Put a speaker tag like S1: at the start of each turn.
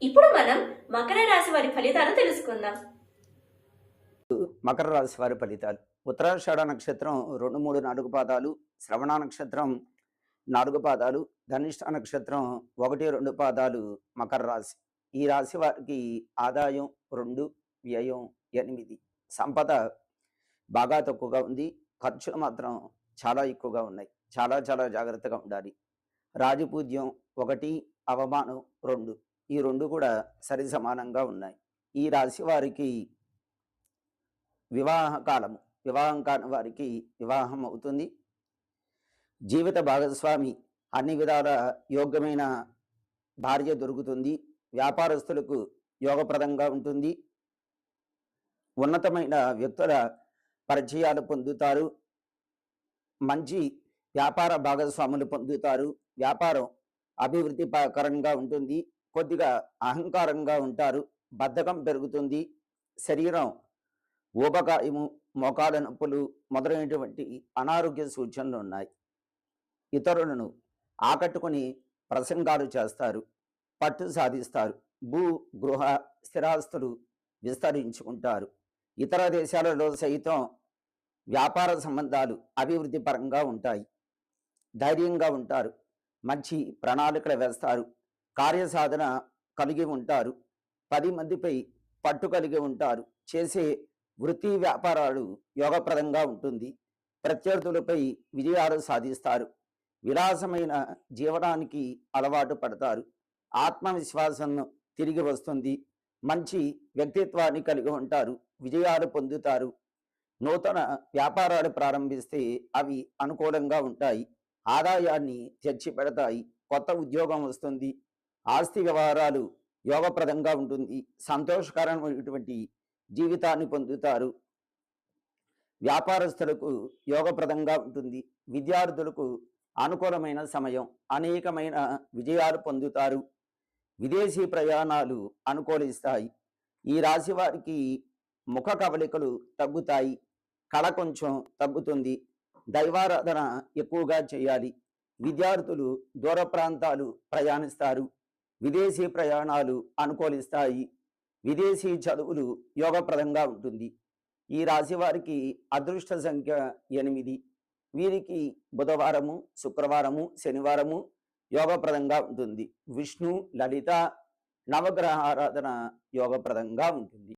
S1: ఇప్పుడు మనం మకర రాశి వారి ఫలితాలు తెలుసుకుందాం.
S2: మకర రాశి వారి ఫలితాలు. ఉత్తరాషాఢ నక్షత్రం 2, 3, 4 పాదాలు, శ్రవణ నక్షత్రం 4 పాదాలు, ధనిష్ట నక్షత్రం 1, 2 పాదాలు మకర రాశి. ఈ రాశి వారికి ఆదాయం 2, వ్యయం 8. సంపద బాగా తక్కువగా ఉంది. ఖర్చులు మాత్రం చాలా ఎక్కువగా ఉన్నాయి. చాలా చాలా జాగ్రత్తగా ఉండాలి. రాజపూజ్యం 1, అవమానం 2. ఈ 2 కూడా సరి సమానంగా ఉన్నాయి. ఈ రాశి వారికి వివాహ కాలము. వివాహం కాని వారికి వివాహం అవుతుంది. జీవిత భాగస్వామి అన్ని విధాల యోగ్యమైన భార్య దొరుకుతుంది. వ్యాపారస్తులకు యోగప్రదంగా ఉంటుంది. ఉన్నతమైన వ్యక్తుల పరిచయాలు పొందుతారు. మంచి వ్యాపార భాగస్వాములు పొందుతారు. వ్యాపారం అభివృద్ధికరంగా ఉంటుంది. కొద్దిగా అహంకారంగా ఉంటారు. బద్ధకం పెరుగుతుంది. శరీరం ఊబకాయము, మోకాల నొప్పులు మొదలైనటువంటి అనారోగ్య సూచనలు ఉన్నాయి. ఇతరులను ఆకట్టుకొని ప్రసంగాలు చేస్తారు. పట్టు సాధిస్తారు. భూ గృహ స్థిరాస్తులు విస్తరించుకుంటారు. ఇతర దేశాలలో సైతం వ్యాపార సంబంధాలు అభివృద్ధి పరంగా ఉంటాయి. ధైర్యంగా ఉంటారు. మంచి ప్రణాళికలు వేస్తారు. కార్యసాధన కలిగి ఉంటారు. 10 మందిపై పట్టు కలిగి ఉంటారు. చేసే వృత్తి వ్యాపారాలు యోగప్రదంగా ఉంటుంది. ప్రత్యర్థులపై విజయాలు సాధిస్తారు. విలాసమైన జీవనానికి అలవాటు పడతారు. ఆత్మవిశ్వాసం తిరిగి వస్తుంది. మంచి వ్యక్తిత్వాన్ని కలిగి ఉంటారు. విజయాలు పొందుతారు. నూతన వ్యాపారాలు ప్రారంభిస్తే అవి అనుకూలంగా ఉంటాయి. ఆదాయాన్ని తెచ్చి పెడతాయి. కొత్త ఉద్యోగం వస్తుంది. ఆస్తి వ్యవహారాలు యోగప్రదంగా ఉంటుంది. సంతోషకరమైనటువంటి జీవితాన్ని పొందుతారు. వ్యాపారస్తులకు యోగప్రదంగా ఉంటుంది. విద్యార్థులకు అనుకూలమైన సమయం. అనేకమైన విజయాలు పొందుతారు. విదేశీ ప్రయాణాలు అనుకూలిస్తాయి. ఈ రాశి వారికి ముఖ కవలికలు తగ్గుతాయి. కళ కొంచెం తగ్గుతుంది. దైవారాధన ఎక్కువగా చేయాలి. విద్యార్థులు దూర ప్రాంతాలు ప్రయాణిస్తారు. విదేశీ ప్రయాణాలు అనుకూలిస్తాయి. విదేశీ చదువులు యోగప్రదంగా ఉంటుంది. ఈ రాశి వారికి అదృష్ట సంఖ్య 8. వీరికి బుధవారము, శుక్రవారము, శనివారము యోగప్రదంగా ఉంటుంది. విష్ణు, లలిత, నవగ్రహ ఆరాధన యోగప్రదంగా ఉంటుంది.